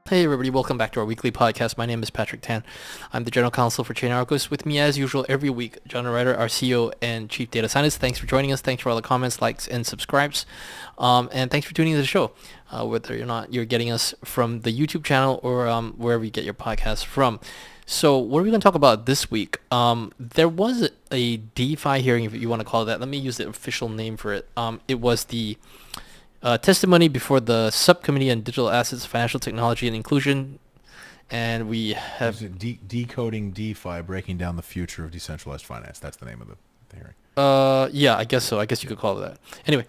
Hey everybody, welcome back to our weekly podcast. My name is Patrick Tan. I'm the General Counsel for ChainArgos. With me as usual every week, Jonathan Reiter, our CEO and Chief Data Scientist. Thanks for joining us. Thanks for all the comments, likes, and subscribes. And thanks for tuning into the show, whether or not you're getting us from the YouTube channel or wherever you get your podcasts from. So what are we going to talk about this week? There was a DeFi hearing, if you want to call it that. Let me use the official name for it. It was the testimony before the Subcommittee on Digital Assets, Financial Technology, and Inclusion, and we have decoding DeFi, breaking down the future of decentralized finance. That's the name of the hearing. Yeah, I guess so. I guess you could call it that. Anyway,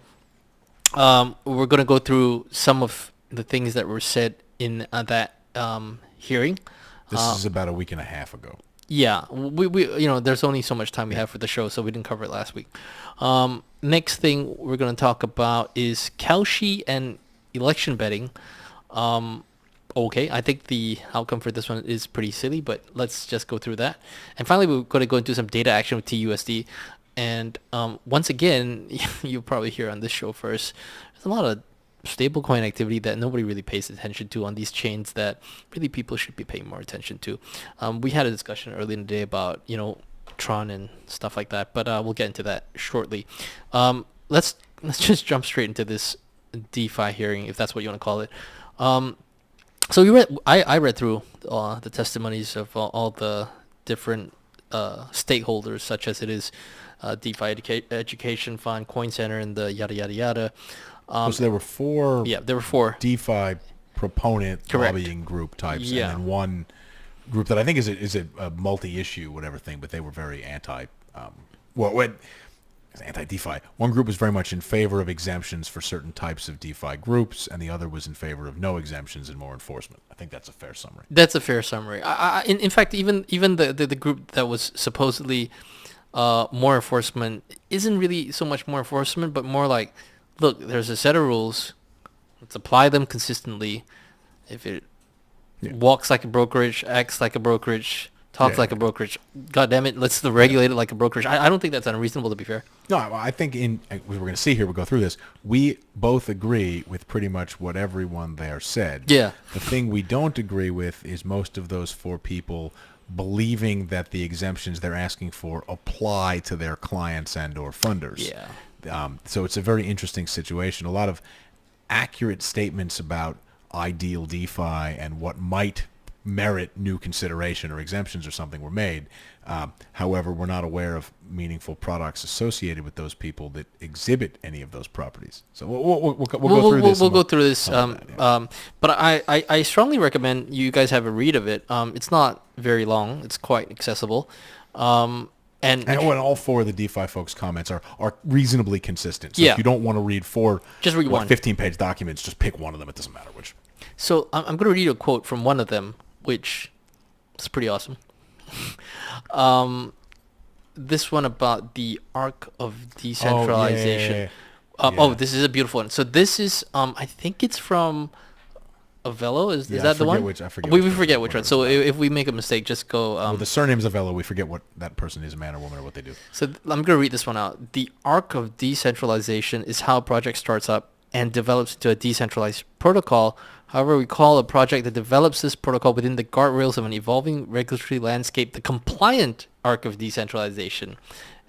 we're going to go through some of the things that were said in that hearing. This is about a week and a half ago. Yeah, we there's only so much time we have for the show, so we didn't cover it last week. Next thing we're going to talk about is Kalshi and election betting. Okay, I think the outcome for this one is pretty silly, but let's just go through that. And finally, we're going to go into some data action with TUSD. And once again, you'll probably hear on this show first, there's a lot of stablecoin activity that nobody really pays attention to on these chains that really people should be paying more attention to. We had a discussion earlier in the day about, Tron and stuff like that, but we'll get into that shortly. Let's just jump straight into this DeFi hearing, if that's what you want to call it. So I read through the testimonies of all the different stakeholders, such as it is DeFi Education Fund, Coin Center, and the yada yada yada. So there were four. Yeah, there were four DeFi proponent lobbying group types, and then one group that I think is a multi-issue whatever thing, but they were very anti-DeFi. One group was very much in favor of exemptions for certain types of DeFi groups, and the other was in favor of no exemptions and more enforcement. I think that's a fair summary. That's a fair summary. In fact, even the group that was supposedly more enforcement isn't really so much more enforcement, but more like, look, there's a set of rules. Let's apply them consistently. If it walks like a brokerage, acts like a brokerage, talks like a brokerage, God damn it, let's regulate it like a brokerage. I don't think that's unreasonable, to be fair. No, I think we're going to see here, we'll go through this, we both agree with pretty much what everyone there said. Yeah. The thing we don't agree with is most of those four people believing that the exemptions they're asking for apply to their clients and or funders. Yeah. So it's a very interesting situation. A lot of accurate statements about ideal DeFi and what might merit new consideration or exemptions or something were made. However, we're not aware of meaningful products associated with those people that exhibit any of those properties. So we'll go through this. We'll go through this. But I strongly recommend you guys have a read of it. It's not very long. It's quite accessible. And all four of the DeFi folks' comments are reasonably consistent. So if you don't want to read just read one 15-page documents, just pick one of them. It doesn't matter which. So I'm going to read you a quote from one of them, which is pretty awesome. This one about the arc of decentralization. This is a beautiful one. So this is, I think it's from Avello. Is that the one? I forget. We forget which one. So if we make a mistake, just go. The surname's Avello. We forget what that person is, a man or woman, or what they do. So I'm going to read this one out. The arc of decentralization is how a project starts up and develops into a decentralized protocol. However, we call a project that develops this protocol within the guardrails of an evolving regulatory landscape the compliant arc of decentralization.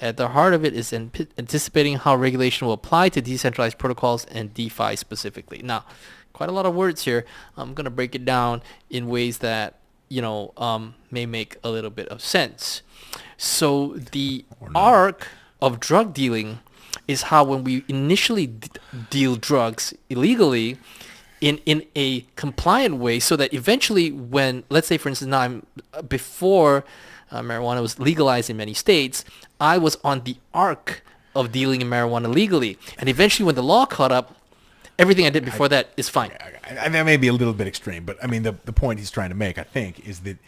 At the heart of it is anticipating how regulation will apply to decentralized protocols and DeFi specifically. Now, quite a lot of words here. I'm going to break it down in ways that, may make a little bit of sense. So the arc of drug dealing is how when we initially deal drugs illegally in a compliant way, so that eventually when, let's say for instance, before marijuana was legalized in many states, I was on the arc of dealing in marijuana legally. And eventually when the law caught up, everything I did before that is fine. That may be a little bit extreme, but I mean the point he's trying to make, I think, is that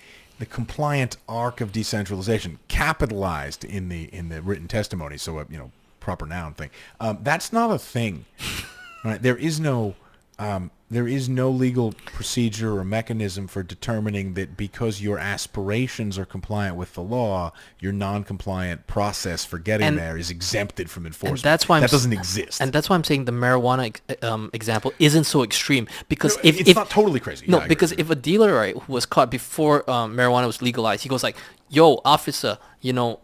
the compliant arc of decentralization, capitalized in the written testimony, so proper noun thing, that's not a thing. Right? There is no there is no legal procedure or mechanism for determining that because your aspirations are compliant with the law, your non-compliant process for getting there is exempted from enforcement. And that's why that doesn't exist. And that's why I'm saying the marijuana example isn't so extreme, because it's not totally crazy. No, Yeah, because if a dealer, right, who was caught before marijuana was legalized, he goes like, "Yo, officer,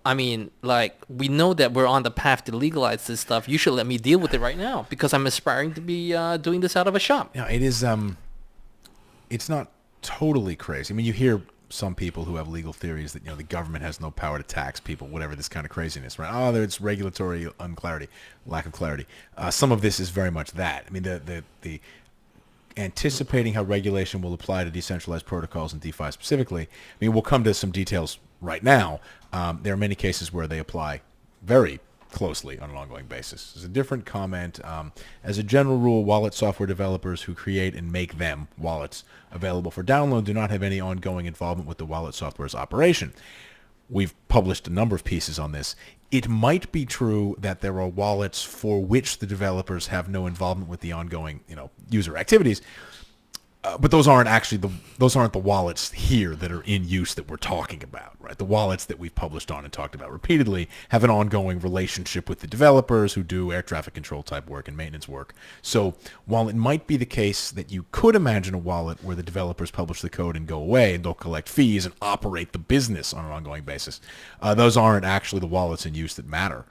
I mean, like, we know that we're on the path to legalize this stuff. You should let me deal with it right now because I'm aspiring to be doing this out of a shop." Yeah, it is. It's not totally crazy. I mean, you hear some people who have legal theories that the government has no power to tax people, whatever this kind of craziness, right? Oh, there's regulatory lack of clarity. Some of this is very much that. I mean, the anticipating how regulation will apply to decentralized protocols and DeFi specifically. I mean, we'll come to some details right now. There are many cases where they apply very closely on an ongoing basis. There's a different comment. As a general rule, wallet software developers who create and make them, wallets, available for download do not have any ongoing involvement with the wallet software's operation. We've published a number of pieces on this. It might be true that there are wallets for which the developers have no involvement with the ongoing, user activities. But those aren't the wallets here that are in use that we're talking about, right? The wallets that we've published on and talked about repeatedly have an ongoing relationship with the developers who do air traffic control type work and maintenance work. So while it might be the case that you could imagine a wallet where the developers publish the code and go away and don't collect fees and operate the business on an ongoing basis, those aren't actually the wallets in use that matter.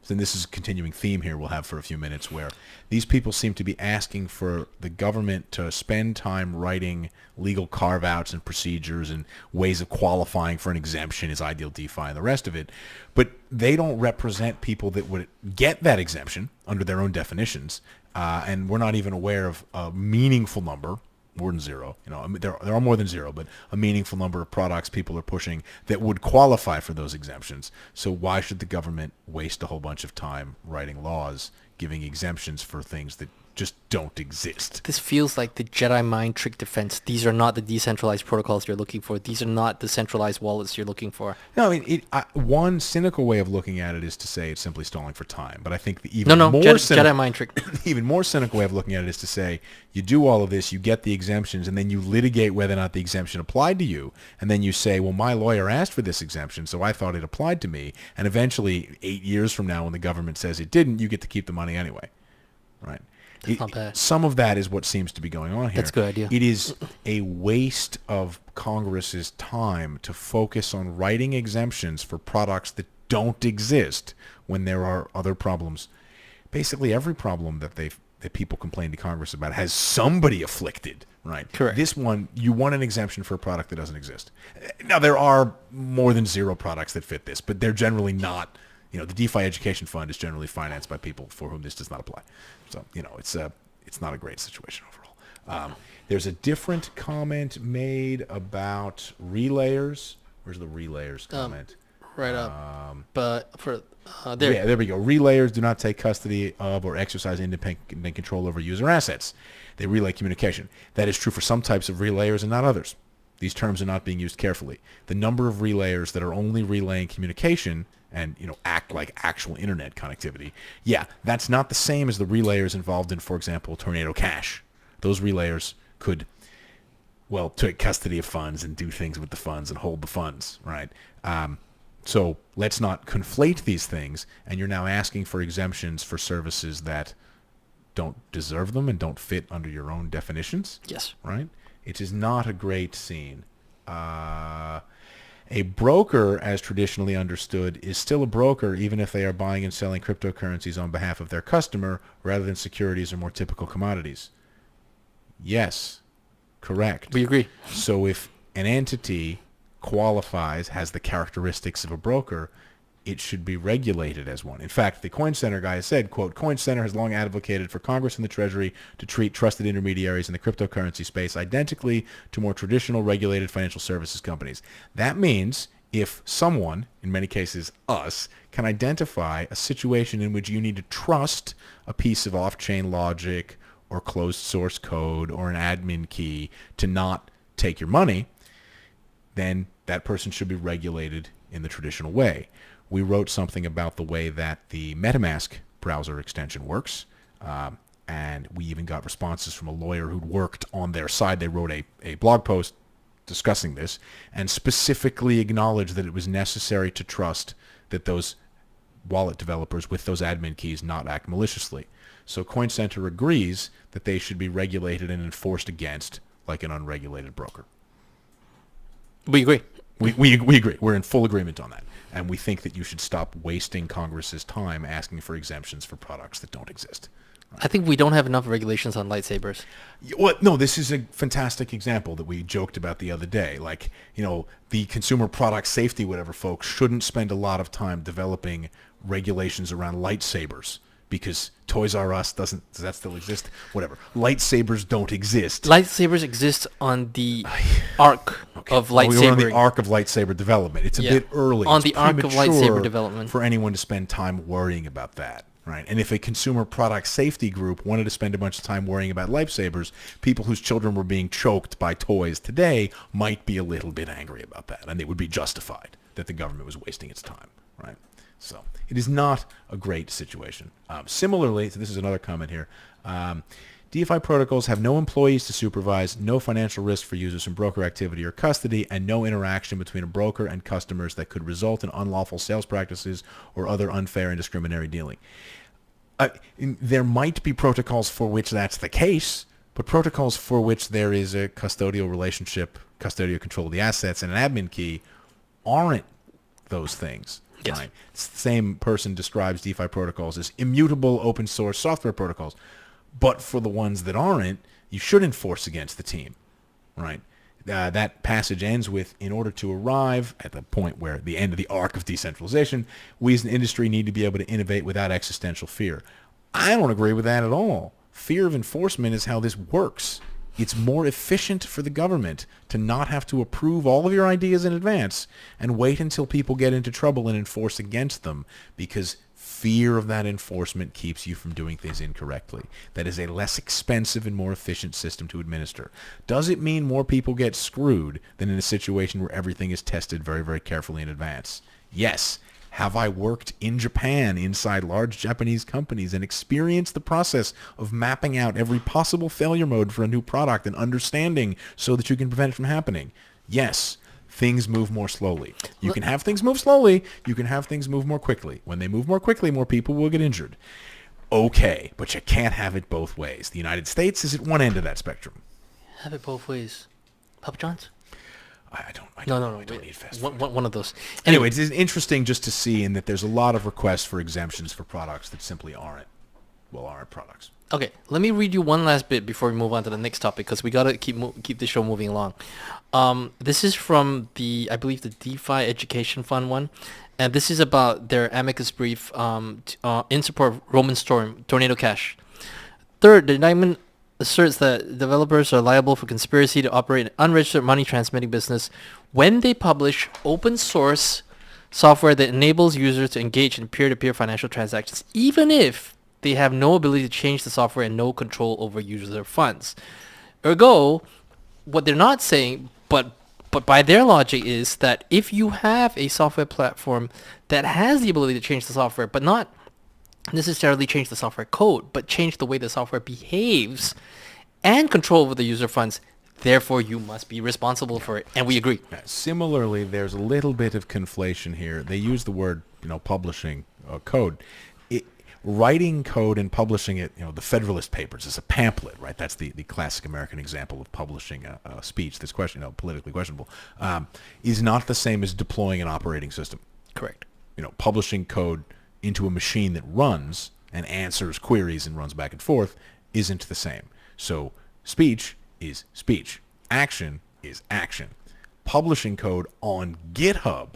So this is a continuing theme here we'll have for a few minutes, where these people seem to be asking for the government to spend time writing legal carve-outs and procedures and ways of qualifying for an exemption as ideal DeFi and the rest of it. But they don't represent people that would get that exemption under their own definitions. And we're not even aware of a meaningful number, more than zero. There are more than zero, but a meaningful number of products people are pushing that would qualify for those exemptions. So why should the government waste a whole bunch of time writing laws, giving exemptions for things that just don't exist? This feels like the Jedi mind trick defense. These are not the decentralized protocols you're looking for. These are not the centralized wallets you're looking for. No, I mean, one cynical way of looking at it is to say it's simply stalling for time. But I think the Jedi mind trick. Even more cynical way of looking at it is to say you do all of this, you get the exemptions, and then you litigate whether or not the exemption applied to you. And then you say, well, my lawyer asked for this exemption, so I thought it applied to me. And eventually, 8 years from now, when the government says it didn't, you get to keep the money anyway. Right? Not bad. Some of that is what seems to be going on here. That's a good idea. It is a waste of Congress's time to focus on writing exemptions for products that don't exist when there are other problems. Basically, every problem that people complain to Congress about has somebody afflicted, right? Correct. This one, you want an exemption for a product that doesn't exist. Now, there are more than zero products that fit this, but they're generally not. The DeFi Education Fund is generally financed by people for whom this does not apply. So, it's not a great situation overall. There's a different comment made about relayers. Where's the relayers comment? Right up. But for there. Yeah, there we go. Relayers do not take custody of or exercise independent control over user assets. They relay communication. That is true for some types of relayers and not others. These terms are not being used carefully. The number of relayers that are only relaying communication and act like actual internet connectivity, that's not the same as the relayers involved in, for example, Tornado Cash. Those relayers could, take custody of funds and do things with the funds and hold the funds, right? So let's not conflate these things, and you're now asking for exemptions for services that don't deserve them and don't fit under your own definitions. Yes. Right? It is not a great scene. A broker, as traditionally understood, is still a broker even if they are buying and selling cryptocurrencies on behalf of their customer rather than securities or more typical commodities. Yes, correct. We agree. So if an entity qualifies, has the characteristics of a broker, it should be regulated as one. In fact, the Coin Center guy has said, quote, Coin Center has long advocated for Congress and the Treasury to treat trusted intermediaries in the cryptocurrency space identically to more traditional regulated financial services companies. That means if someone, in many cases us, can identify a situation in which you need to trust a piece of off-chain logic or closed source code or an admin key to not take your money, then that person should be regulated in the traditional way. We wrote something about the way that the MetaMask browser extension works. And we even got responses from a lawyer who'd worked on their side. They wrote a blog post discussing this and specifically acknowledged that it was necessary to trust that those wallet developers with those admin keys not act maliciously. So Coin Center agrees that they should be regulated and enforced against like an unregulated broker. We agree. We agree. We're in full agreement on that. And we think that you should stop wasting Congress's time asking for exemptions for products that don't exist. I think we don't have enough regulations on lightsabers. Well, no, this is a fantastic example that we joked about the other day. Like, the consumer product safety, whatever folks shouldn't spend a lot of time developing regulations around lightsabers because Toys R Us does that still exist? Whatever. Lightsabers don't exist. Lightsabers exist on the arc of lightsaber. We're on the arc of lightsaber development. It's a bit early. On the arc of lightsaber development. For anyone to spend time worrying about that. Right. And if a consumer product safety group wanted to spend a bunch of time worrying about lightsabers, people whose children were being choked by toys today might be a little bit angry about that. And they would be justified that the government was wasting its time. Right. So it is not a great situation. Similarly, so this is another comment here. DeFi protocols have no employees to supervise, no financial risk for users from broker activity or custody, and no interaction between a broker and customers that could result in unlawful sales practices or other unfair and discriminatory dealing. There might be protocols for which that's the case, but protocols for which there is a custodial relationship, custodial control of the assets, and an admin key aren't those things. Yes. Right? The same person describes DeFi protocols as immutable open source software protocols. But for the ones that aren't, you should enforce against the team, right? That passage ends with, in order to arrive at the point where the end of the arc of decentralization, we as an industry need to be able to innovate without existential fear. I don't agree with that at all. Fear of enforcement is how this works. It's more efficient for the government to not have to approve all of your ideas in advance and wait until people get into trouble and enforce against them, because fear of that enforcement keeps you from doing things incorrectly. That is a less expensive and more efficient system to administer. Does it mean more people get screwed than in a situation where everything is tested very, very carefully in advance? Yes. Have I worked in Japan inside large Japanese companies and experienced the process of mapping out every possible failure mode for a new product and understanding so that you can prevent it from happening? Yes. Things move more slowly. You can have things move slowly. You can have things move more quickly. When they move more quickly, more people will get injured. Okay, but you can't have it both ways. The United States is at one end of that spectrum. Have it both ways. Papa John's? I don't need fast food. One of those. Anyway, it's interesting just to see in that there's a lot of requests for exemptions for products that simply aren't products. Okay, let me read you one last bit before we move on to the next topic, because we got to keep the show moving along. This is from I believe the DeFi Education Fund one, and this is about their amicus brief in support of Roman Tornado Cash. Third, the indictment asserts that developers are liable for conspiracy to operate an unregistered money transmitting business when they publish open source software that enables users to engage in peer-to-peer financial transactions, even if they have no ability to change the software and no control over user funds. Ergo, what they're not saying, but by their logic, is that if you have a software platform that has the ability to change the software, but not necessarily change the software code, but change the way the software behaves and control over the user funds, therefore you must be responsible for it. And we agree. Similarly, there's a little bit of conflation here. They use the word, publishing code. Writing code and publishing it, the Federalist Papers is a pamphlet, right? That's the classic American example of publishing a speech that's politically questionable, is not the same as deploying an operating system. Correct. Publishing code into a machine that runs and answers queries and runs back and forth isn't the same. So speech is speech. Action is action. Publishing code on GitHub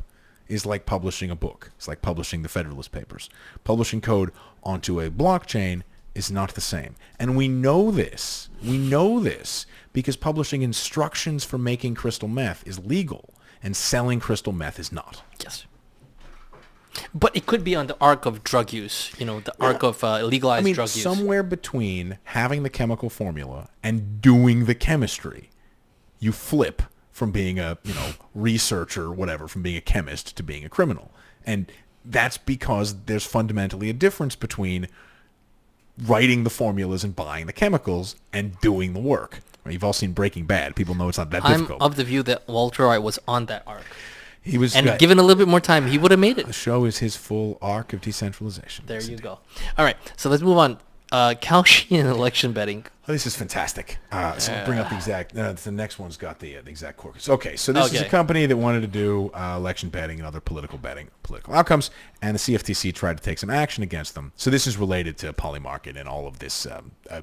is like publishing a book. It's like publishing the Federalist Papers. Publishing code onto a blockchain is not the same. And we know this. We know this because publishing instructions for making crystal meth is legal and selling crystal meth is not. Yes. But it could be on the arc of drug use, the arc of legalized drug use. Somewhere between having the chemical formula and doing the chemistry, you flip from being a researcher or whatever, from being a chemist to being a criminal. And that's because there's fundamentally a difference between writing the formulas and buying the chemicals and doing the work. Right? You've all seen Breaking Bad. People know it's not that difficult. I'm of the view that Walter White was on that arc. He was, and given a little bit more time, he would have made it. The show is his full arc of decentralization. There you go. All right, so let's move on. Kalshi and election betting. Oh, this is fantastic. So I'll bring up the exact. The next one's got the exact corpus. Okay, so this is a company that wanted to do election betting and other political outcomes, and the CFTC tried to take some action against them. So this is related to Polymarket and all of this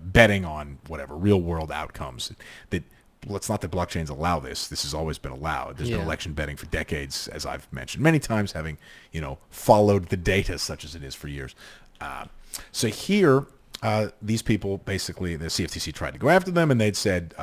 betting on whatever real world outcomes. It's not that blockchains allow this. This has always been allowed. There's been election betting for decades, as I've mentioned many times, having followed the data such as it is for years. So here. These people, basically, the CFTC tried to go after them, and they'd said,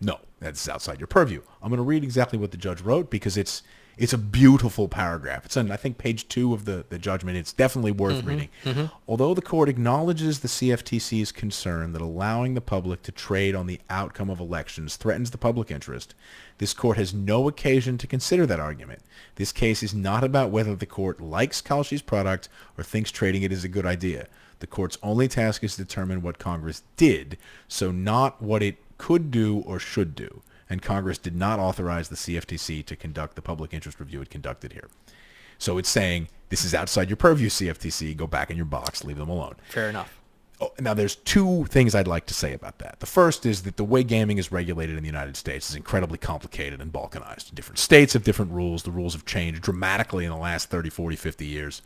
no, that's outside your purview. I'm going to read exactly what the judge wrote because it's a beautiful paragraph. It's on, I think, page 2 of the judgment. It's definitely worth reading. Mm-hmm. Although the court acknowledges the CFTC's concern that allowing the public to trade on the outcome of elections threatens the public interest, this court has no occasion to consider that argument. This case is not about whether the court likes Kalshi's product or thinks trading it is a good idea. The court's only task is to determine what Congress did, so not what it could do or should do. And Congress did not authorize the CFTC to conduct the public interest review it conducted here. So it's saying, this is outside your purview, CFTC. Go back in your box. Leave them alone. Fair enough. Oh, now, there's 2 things I'd like to say about that. The first is that the way gaming is regulated in the United States is incredibly complicated and balkanized. Different states have different rules. The rules have changed dramatically in the last 30, 40, 50 years.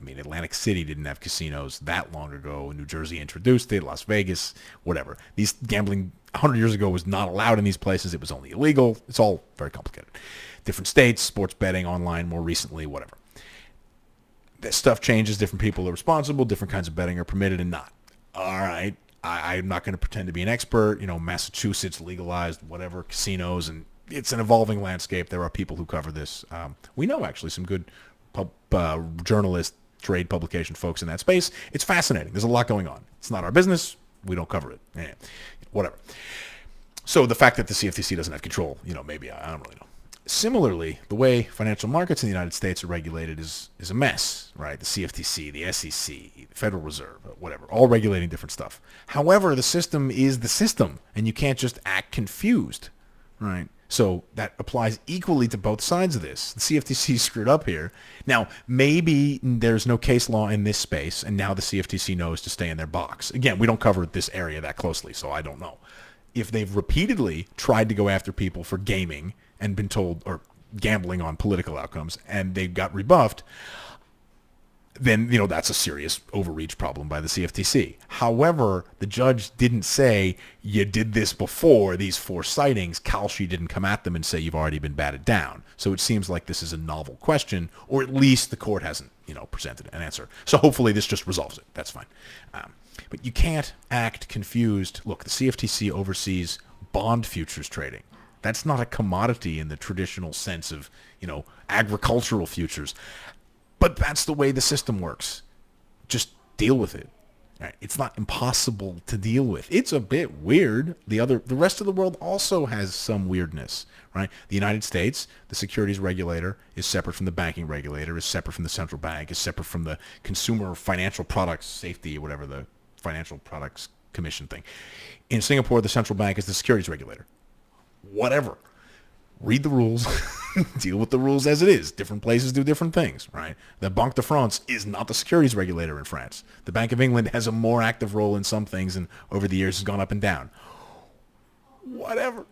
Atlantic City didn't have casinos that long ago. New Jersey introduced it, Las Vegas, whatever. These gambling 100 years ago was not allowed in these places. It was only illegal. It's all very complicated. Different states, sports betting online more recently, whatever. This stuff changes. Different people are responsible. Different kinds of betting are permitted and not. All right. I'm not going to pretend to be an expert. Massachusetts legalized whatever, casinos, and it's an evolving landscape. There are people who cover this. We know actually some good journalists, trade publication folks in that space. It's fascinating. There's a lot going on. It's not our business. We don't cover it. Whatever. So the fact that the CFTC doesn't have control, maybe I don't really know. Similarly, the way financial markets in the United States are regulated is a mess, right? The CFTC, the SEC, the Federal Reserve, whatever, all regulating different stuff. However, the system is the system, and you can't just act confused, right? So that applies equally to both sides of this. The CFTC screwed up here. Now, maybe there's no case law in this space, and now the CFTC knows to stay in their box. Again, we don't cover this area that closely, so I don't know. If they've repeatedly tried to go after people for gaming and been told, or gambling on political outcomes, and they got rebuffed, then, that's a serious overreach problem by the CFTC. However, the judge didn't say, you did this before these 4 sightings. Kalshi didn't come at them and say, you've already been batted down. So it seems like this is a novel question, or at least the court hasn't, presented an answer. So hopefully this just resolves it. That's fine. But you can't act confused. Look, the CFTC oversees bond futures trading. That's not a commodity in the traditional sense of, agricultural futures. But that's the way the system works. Just deal with it. Right? It's not impossible to deal with. It's a bit weird. The rest of the world also has some weirdness, right? The United States, the securities regulator is separate from the banking regulator, is separate from the central bank, is separate from the consumer financial products safety, or whatever the financial products commission thing. In Singapore, the central bank is the securities regulator. Whatever. Read the rules, deal with the rules as it is. Different places do different things, right? The Banque de France is not the securities regulator in France. The Bank of England has a more active role in some things and over the years has gone up and down. Whatever.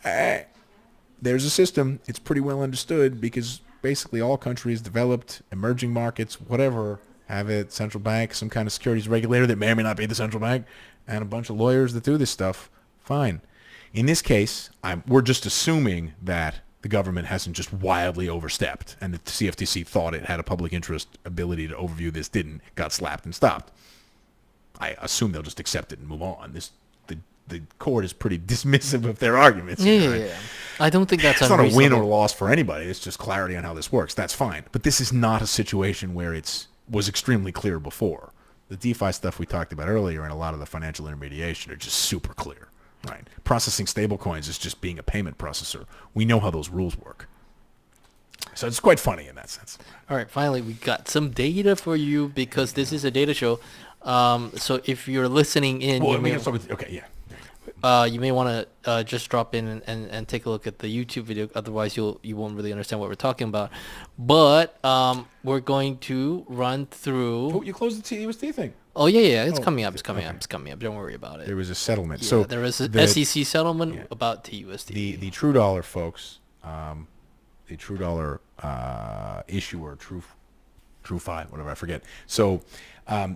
There's a system. It's pretty well understood because basically all countries, developed, emerging markets, whatever, have a central bank, some kind of securities regulator that may or may not be the central bank, and a bunch of lawyers that do this stuff. Fine. In this case, we're just assuming that the government hasn't just wildly overstepped and the CFTC thought it had a public interest ability to overview this, didn't, got slapped and stopped. I assume they'll just accept it and move on. The court is pretty dismissive of their arguments. Yeah. I don't think that's unreasonable. It's not a win or loss for anybody. It's just clarity on how this works. That's fine. But this is not a situation where was extremely clear before. The DeFi stuff we talked about earlier and a lot of the financial intermediation are just super clear. Right. Processing stablecoins is just being a payment processor. We know how those rules work. So it's quite funny in that sense. All right. Finally, we got some data for you because this is a data show. So if you're listening in, Well, okay, yeah. you may want to just drop in and take a look at the YouTube video. Otherwise, you won't really understand what we're talking about. But we're going to run through. Oh, you closed the TUSD thing. Oh yeah, it's Oh, coming up. It's coming okay. up. It's coming up. Don't worry about it. There was a settlement. Yeah, So there was a the SEC settlement about TUSD. the true dollar folks, the true dollar issuer, TrueFi, whatever, I forget. So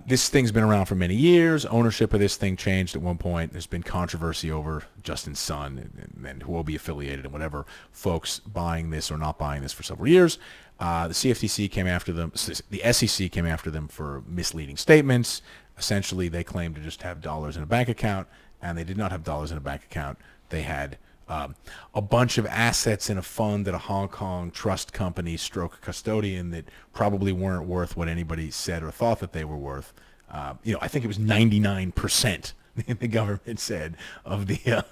this thing's been around for many years. Ownership of this thing changed at one point. There's been controversy over Justin's son and who will be affiliated and whatever folks buying this or not buying this for several years. The CFTC came after them. The SEC came after them for misleading statements. Essentially, they claimed to just have dollars in a bank account, and they did not have dollars in a bank account. They had a bunch of assets in a fund at a Hong Kong trust company stroke custodian that probably weren't worth what anybody said or thought that they were worth. I think it was 99%. The government said of the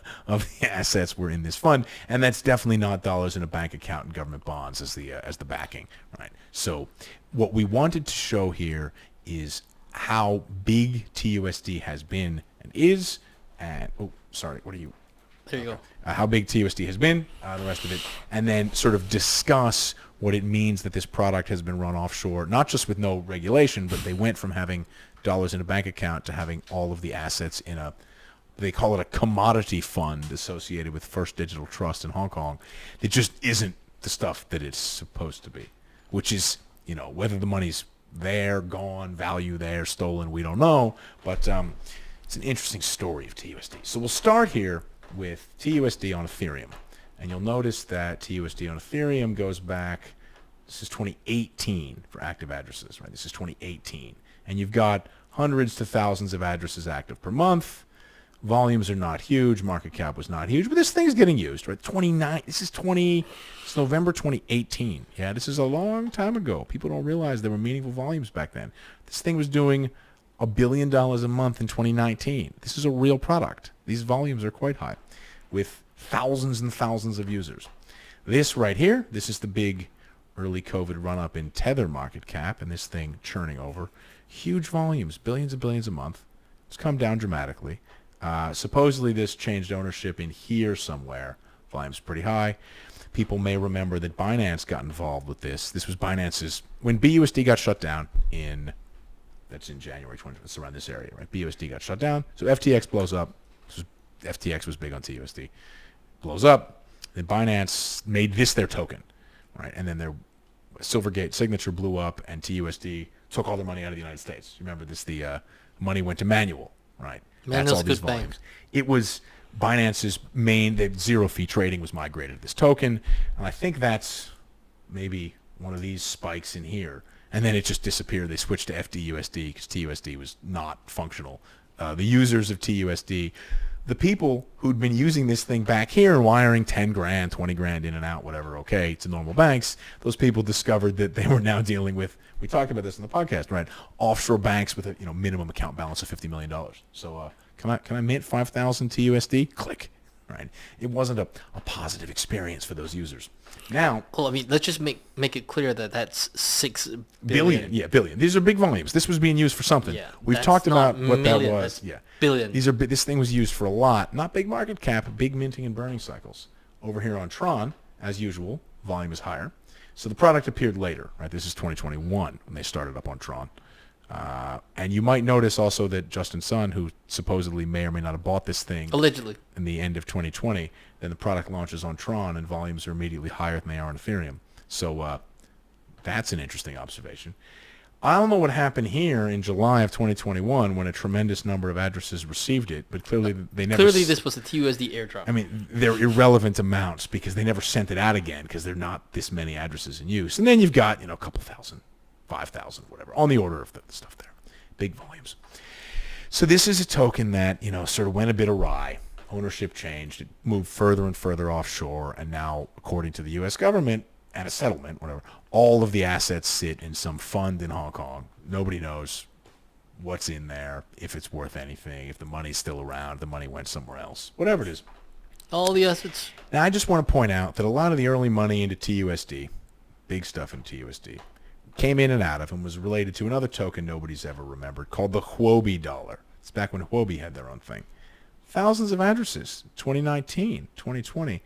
assets were in this fund, and that's definitely not dollars in a bank account and government bonds as the backing, right? So what we wanted to show here is how big TUSD has been and is, and There you go. how big TUSD has been, the rest of it, and then sort of discuss what it means that this product has been run offshore, not just with no regulation, but they went from having dollars in a bank account to having all of the assets in they call it a commodity fund associated with First Digital Trust in Hong Kong. It just isn't the stuff that it's supposed to be, which is, whether the money's there, gone, value there, stolen, we don't know, but it's an interesting story of TUSD. So we'll start here with TUSD on Ethereum. And you'll notice that TUSD on Ethereum goes back, this is 2018 for active addresses, right? This is 2018. And you've got hundreds to thousands of addresses active per month. Volumes are not huge. Market cap was not huge. But this thing's getting used, right? It's November 2018. Yeah, this is a long time ago. People don't realize there were meaningful volumes back then. This thing was doing $1 billion a month in 2019. This is a real product. These volumes are quite high with thousands and thousands of users. This right here, this is the big early COVID run-up in Tether market cap, and this thing churning over. Huge volumes, billions and billions a month. It's come down dramatically. Supposedly this changed ownership in here somewhere. Volume's pretty high. People may remember that Binance got involved with this. This was Binance's, when BUSD got shut down that's in January 20, it's around this area, right? BUSD got shut down. So FTX blows up. FTX was big on TUSD. Blows up. Then Binance made this their token, right? And then their Silvergate signature blew up, and TUSD took all their money out of the United States. Remember this? The money went to Manual, right? Manual's That's all these good bank. volumes. It was Binance's the zero fee trading was migrated to this token, and I think that's maybe one of these spikes in here. And then it just disappeared. They switched to FDUSD because TUSD was not functional. The users of TUSD, the people who'd been using this thing back here and wiring 10 grand, 20 grand in and out, whatever, okay, to normal banks, those people discovered that they were now dealing with, we talked about this in the podcast, right? Offshore banks with a minimum account balance of $50 million. So can I mint 5,000 TUSD? Click. Right? It wasn't a positive experience for those users. Now, Well, I mean, let's just make it clear that that's 6 billion. Yeah, billion. These are big volumes. This was being used for something. Yeah, We've that's talked about not what that million, was. that's Yeah, billion. This thing was used for a lot. Not big market cap, big minting and burning cycles. Over here on Tron, as usual, volume is higher. So the product appeared later. Right? This is 2021 when they started up on Tron. And you might notice also that Justin Sun, who supposedly may or may not have bought this thing Allegedly. in the end of 2020, then the product launches on Tron and volumes are immediately higher than they are on Ethereum. So that's an interesting observation. I don't know what happened here in July of 2021 when a tremendous number of addresses received it, but clearly they never... Clearly, this was a TUSD airdrop. I mean, they're irrelevant amounts because they never sent it out again because there are not this many addresses in use. And then you've got, a couple thousand, 5,000, whatever, on the order of the stuff there. Big volumes. So this is a token that, sort of went a bit awry. Ownership changed. It moved further and further offshore. And now, according to the U.S. government and a settlement, whatever, all of the assets sit in some fund in Hong Kong. Nobody knows what's in there, if it's worth anything, if the money's still around, if the money went somewhere else, whatever it is. All the assets. Now, I just want to point out that a lot of the early money into TUSD, big stuff in TUSD, came in and out of and was related to another token nobody's ever remembered called the Huobi dollar. It's back when Huobi had their own thing. Thousands of addresses, 2019, 2020,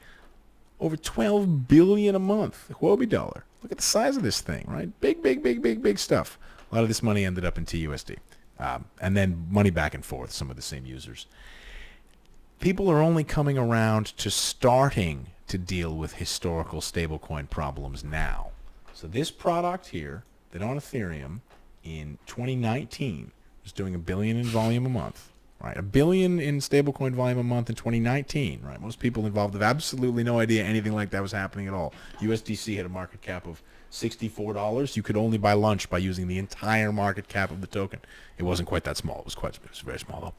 over 12 billion a month, the Huobi dollar. Look at the size of this thing, right? Big stuff. A lot of this money ended up in TUSD. And then money back and forth, some of the same users. People are only coming around to starting to deal with historical stablecoin problems now. So this product here, that on Ethereum in 2019 was doing $1 billion in volume a month, right? $1 billion in stablecoin volume a month in 2019, right? Most people involved have absolutely no idea anything like that was happening at all. USDC had a market cap of $64. You could only buy lunch by using the entire market cap of the token. It wasn't quite that small. It was very small, though.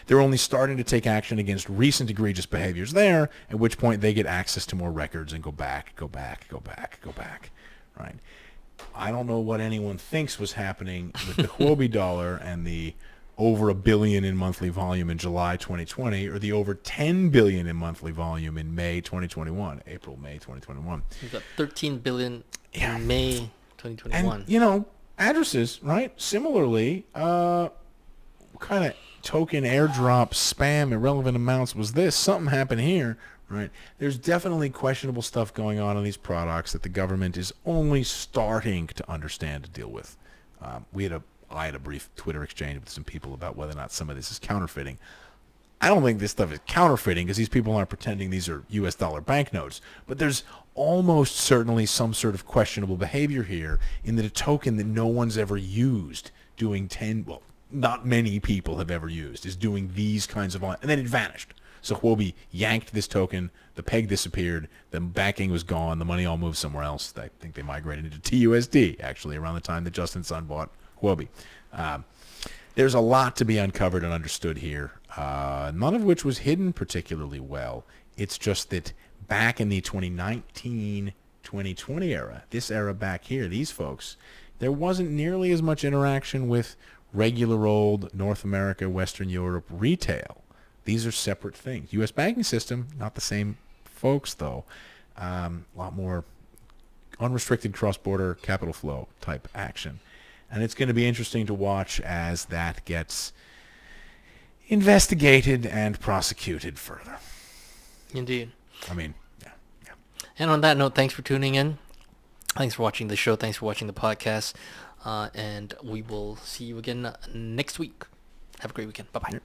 They're only starting to take action against recent egregious behaviors there, at which point they get access to more records and go back, right? I don't know what anyone thinks was happening with the Huobi dollar and the over $1 billion in monthly volume in July 2020, or the over $10 billion in monthly volume in May 2021, May 2021. We've got $13 billion in May 2021. And, addresses, right? Similarly, what kind of token airdrop spam irrelevant amounts was this? Something happened here, right? There's definitely questionable stuff going on in these products that the government is only starting to understand to deal with. I had a brief Twitter exchange with some people about whether or not some of this is counterfeiting. I don't think this stuff is counterfeiting because these people aren't pretending these are US dollar banknotes. But there's almost certainly some sort of questionable behavior here in that a token that no one's ever used not many people have ever used, is doing these kinds of, and then it vanished. So Huobi yanked this token, the peg disappeared, the backing was gone, the money all moved somewhere else. I think they migrated into TUSD, actually, around the time that Justin Sun bought Huobi. There's a lot to be uncovered and understood here, none of which was hidden particularly well. It's just that back in the 2019, 2020 era, this era back here, these folks, there wasn't nearly as much interaction with regular old North America, Western Europe retail. These are separate things. U.S. banking system, not the same folks, though. A lot more unrestricted cross-border capital flow type action. And it's going to be interesting to watch as that gets investigated and prosecuted further. Indeed. Yeah. And on that note, thanks for tuning in. Thanks for watching the show. Thanks for watching the podcast. And we will see you again next week. Have a great weekend. Bye-bye. Yep.